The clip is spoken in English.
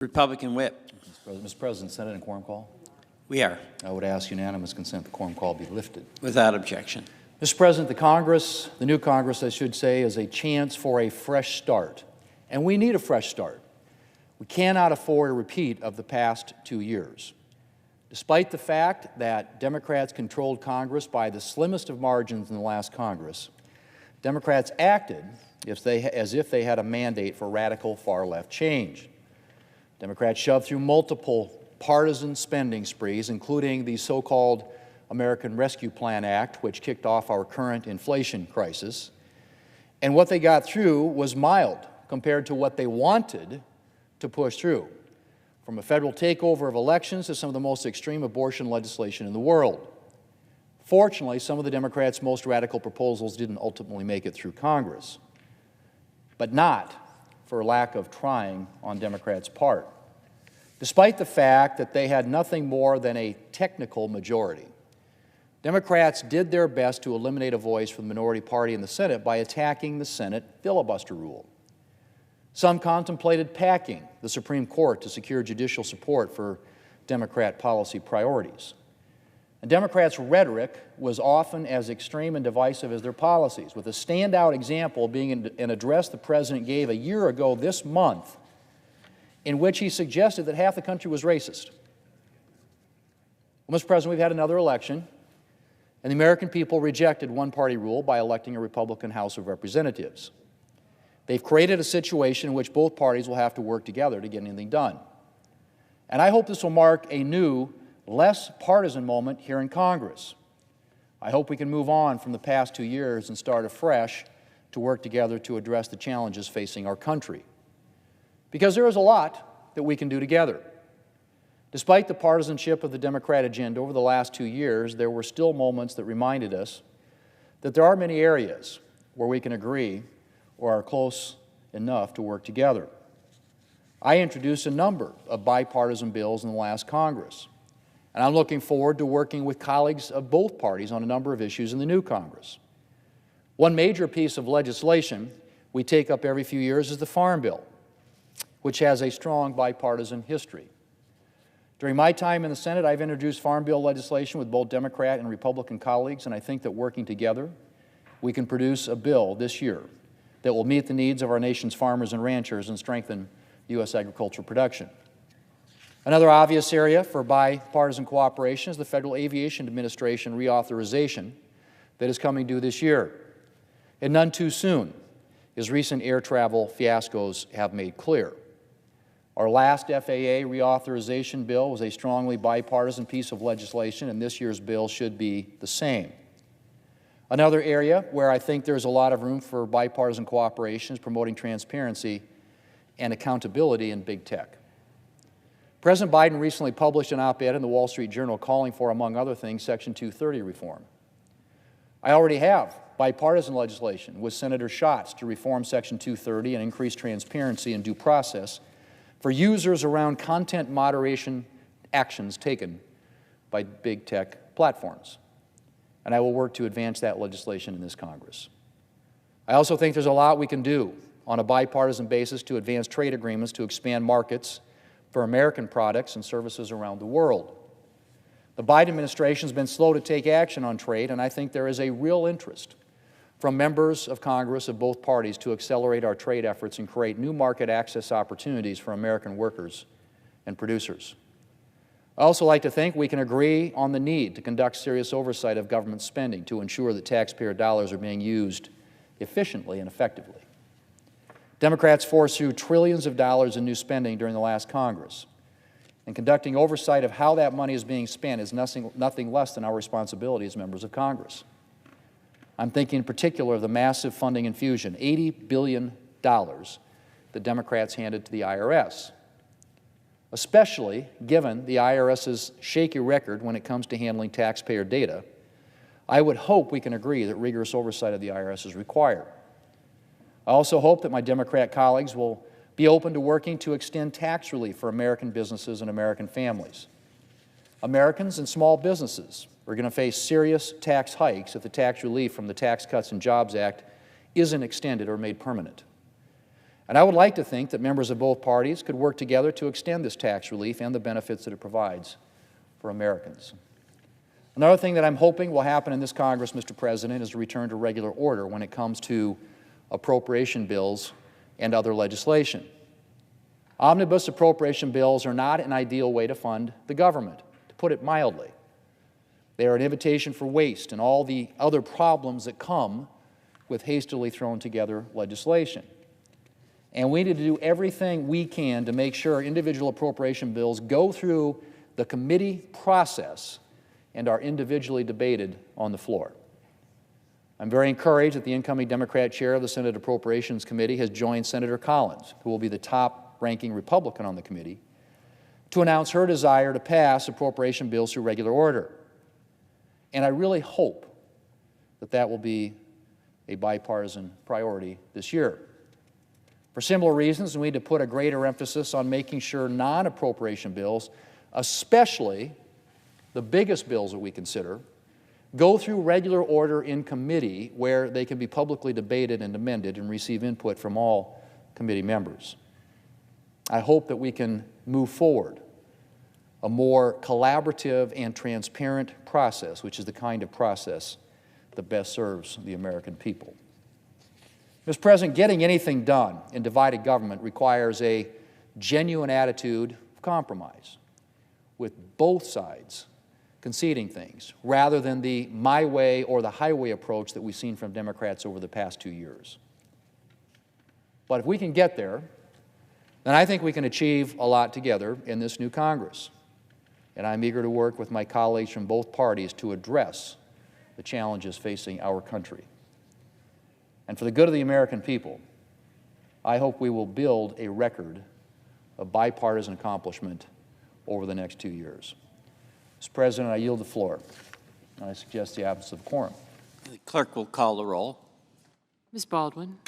Republican whip. Mr. President, Senate and quorum call. We are. I would ask unanimous consent the quorum call be lifted. Without objection. Mr. President, the new Congress, I should say, is a chance for a fresh start. And we need a fresh start. We cannot afford a repeat of the past 2 years. Despite the fact that Democrats controlled Congress by the slimmest of margins in the last Congress, Democrats acted as if they had a mandate for radical far-left change. Democrats shoved through multiple partisan spending sprees, including the so-called American Rescue Plan Act, which kicked off our current inflation crisis. And what they got through was mild compared to what they wanted to push through, from a federal takeover of elections to some of the most extreme abortion legislation in the world. Fortunately, some of the Democrats' most radical proposals didn't ultimately make it through Congress, but not for lack of trying on Democrats' part. Despite the fact that they had nothing more than a technical majority, Democrats did their best to eliminate a voice for the minority party in the Senate by attacking the Senate filibuster rule. Some contemplated packing the Supreme Court to secure judicial support for Democrat policy priorities. And Democrats' rhetoric was often as extreme and divisive as their policies, with a standout example being an address the President gave a year ago this month, in which he suggested that half the country was racist. Well, Mr. President, we've had another election, and the American people rejected one-party rule by electing a Republican House of Representatives. They've created a situation in which both parties will have to work together to get anything done. And I hope this will mark a new, less partisan moment here in Congress. I hope we can move on from the past 2 years and start afresh to work together to address the challenges facing our country. Because there is a lot that we can do together. Despite the partisanship of the Democrat agenda over the last 2 years, there were still moments that reminded us that there are many areas where we can agree or are close enough to work together. I introduced a number of bipartisan bills in the last Congress, and I'm looking forward to working with colleagues of both parties on a number of issues in the new Congress. One major piece of legislation we take up every few years is the Farm Bill, which has a strong bipartisan history. During my time in the Senate, I've introduced Farm Bill legislation with both Democrat and Republican colleagues, and I think that working together, we can produce a bill this year that will meet the needs of our nation's farmers and ranchers and strengthen U.S. agricultural production. Another obvious area for bipartisan cooperation is the Federal Aviation Administration reauthorization that is coming due this year, and none too soon, as recent air travel fiascos have made clear. Our last FAA reauthorization bill was a strongly bipartisan piece of legislation, and this year's bill should be the same. Another area where I think there's a lot of room for bipartisan cooperation is promoting transparency and accountability in big tech. President Biden recently published an op-ed in the Wall Street Journal calling for, among other things, Section 230 reform. I already have bipartisan legislation with Senator Schatz to reform Section 230 and increase transparency and due process for users around content moderation actions taken by big tech platforms. And I will work to advance that legislation in this Congress. I also think there's a lot we can do on a bipartisan basis to advance trade agreements to expand markets for American products and services around the world. The Biden administration has been slow to take action on trade, and I think there is a real interest from members of Congress of both parties to accelerate our trade efforts and create new market access opportunities for American workers and producers. I also like to think we can agree on the need to conduct serious oversight of government spending to ensure that taxpayer dollars are being used efficiently and effectively. Democrats forced through trillions of dollars in new spending during the last Congress, and conducting oversight of how that money is being spent is nothing less than our responsibility as members of Congress. I'm thinking in particular of the massive funding infusion, $80 billion, that Democrats handed to the IRS, especially given the IRS's shaky record when it comes to handling taxpayer data. I would hope we can agree that rigorous oversight of the IRS is required. I also hope that my Democrat colleagues will be open to working to extend tax relief for American businesses and American families. Americans and small businesses are going to face serious tax hikes if the tax relief from the Tax Cuts and Jobs Act isn't extended or made permanent. And I would like to think that members of both parties could work together to extend this tax relief and the benefits that it provides for Americans. Another thing that I'm hoping will happen in this Congress, Mr. President, is a return to regular order when it comes to appropriation bills and other legislation. Omnibus appropriation bills are not an ideal way to fund the government, to put it mildly. They are an invitation for waste and all the other problems that come with hastily thrown together legislation. And we need to do everything we can to make sure individual appropriation bills go through the committee process and are individually debated on the floor. I'm very encouraged that the incoming Democrat chair of the Senate Appropriations Committee has joined Senator Collins, who will be the top-ranking Republican on the committee, to announce her desire to pass appropriation bills through regular order. And I really hope that that will be a bipartisan priority this year. For similar reasons, we need to put a greater emphasis on making sure non-appropriation bills, especially the biggest bills that we consider, go through regular order in committee where they can be publicly debated and amended and receive input from all committee members. I hope that we can move forward a more collaborative and transparent process, which is the kind of process that best serves the American people. Mr. President, getting anything done in divided government requires a genuine attitude of compromise, with both sides conceding things, rather than the my way or the highway approach that we've seen from Democrats over the past 2 years. But if we can get there, then I think we can achieve a lot together in this new Congress. And I'm eager to work with my colleagues from both parties to address the challenges facing our country. And for the good of the American people, I hope we will build a record of bipartisan accomplishment over the next 2 years. Mr. President, I yield the floor. I suggest the absence of quorum. The clerk will call the roll. Ms. Baldwin.